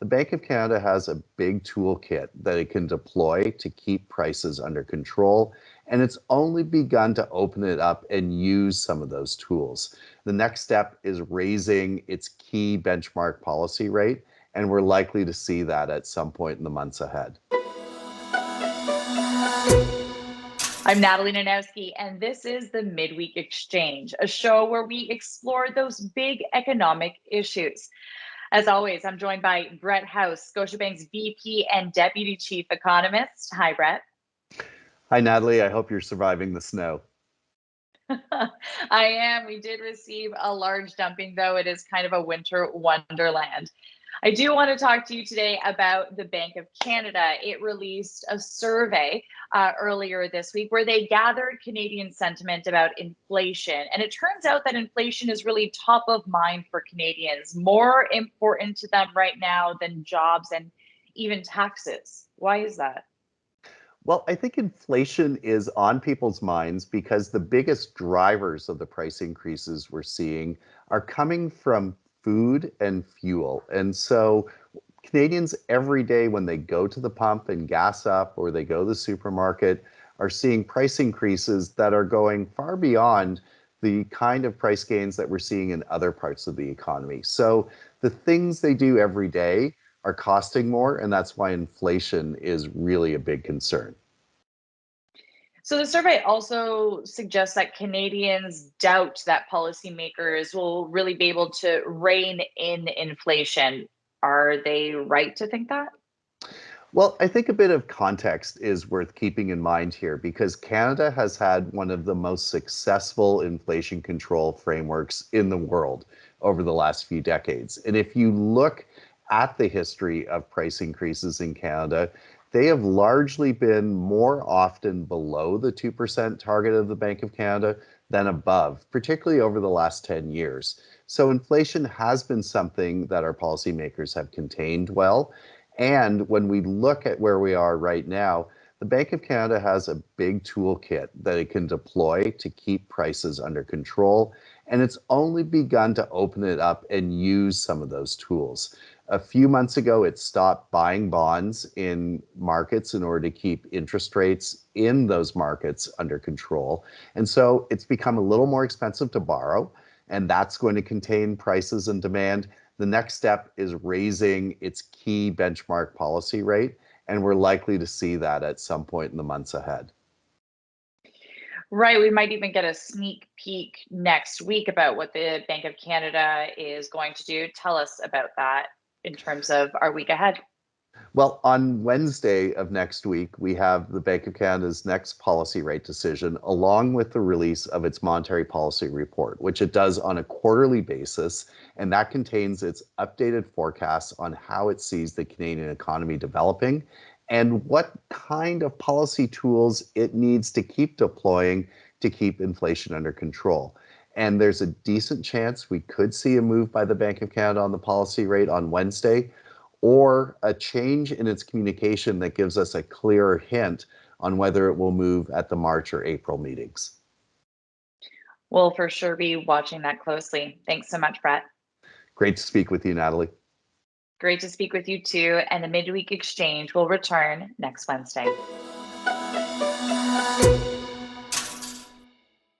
The Bank of Canada has a big toolkit that it can deploy to keep prices under control, and it's only begun to open it up and use some of those tools. The next step is raising its key benchmark policy rate, and we're likely to see that at some point in the months ahead. I'm Natalie Nanowski, and this is the Midweek Exchange, a show where we explore those big economic issues. As always, I'm joined by Brett House, Scotiabank's VP and Deputy Chief Economist. Hi, Brett. Hi, Natalie. I hope you're surviving the snow. I am. We did receive a large dumping, though. It is kind of a winter wonderland. I do want to talk to you today about the Bank of Canada. It released a survey earlier this week where they gathered Canadian sentiment about inflation. And it turns out that inflation is really top of mind for Canadians, more important to them right now than jobs and even taxes. Why is that? Well, I think inflation is on people's minds because the biggest drivers of the price increases we're seeing are coming from food and fuel. And so Canadians every day when they go to the pump and gas up or they go to the supermarket are seeing price increases that are going far beyond the kind of price gains that we're seeing in other parts of the economy. So the things they do every day are costing more, and that's why inflation is really a big concern. So the survey also suggests that Canadians doubt that policymakers will really be able to rein in inflation. Are they right to think that? Well, I think a bit of context is worth keeping in mind here because Canada has had one of the most successful inflation control frameworks in the world over the last few decades. And if you look at the history of price increases in Canada, they have largely been more often below the 2% target of the Bank of Canada than above, particularly over the last 10 years. So inflation has been something that our policymakers have contained well. And when we look at where we are right now, the Bank of Canada has a big toolkit that it can deploy to keep prices under control. And it's only begun to open it up and use some of those tools. A few months ago, it stopped buying bonds in markets in order to keep interest rates in those markets under control. And so it's become a little more expensive to borrow, and that's going to contain prices and demand. The next step is raising its key benchmark policy rate, and we're likely to see that at some point in the months ahead. Right. We might even get a sneak peek next week about what the Bank of Canada is going to do. Tell us about that in terms of our week ahead. Well, on Wednesday of next week, we have the Bank of Canada's next policy rate decision, along with the release of its monetary policy report, which it does on a quarterly basis. And that contains its updated forecasts on how it sees the Canadian economy developing and what kind of policy tools it needs to keep deploying to keep inflation under control. And there's a decent chance we could see a move by the Bank of Canada on the policy rate on Wednesday, or a change in its communication that gives us a clearer hint on whether it will move at the March or April meetings. We'll for sure be watching that closely. Thanks so much, Brett. Great to speak with you, Natalie. Great to speak with you too. And the Midweek Exchange will return next Wednesday.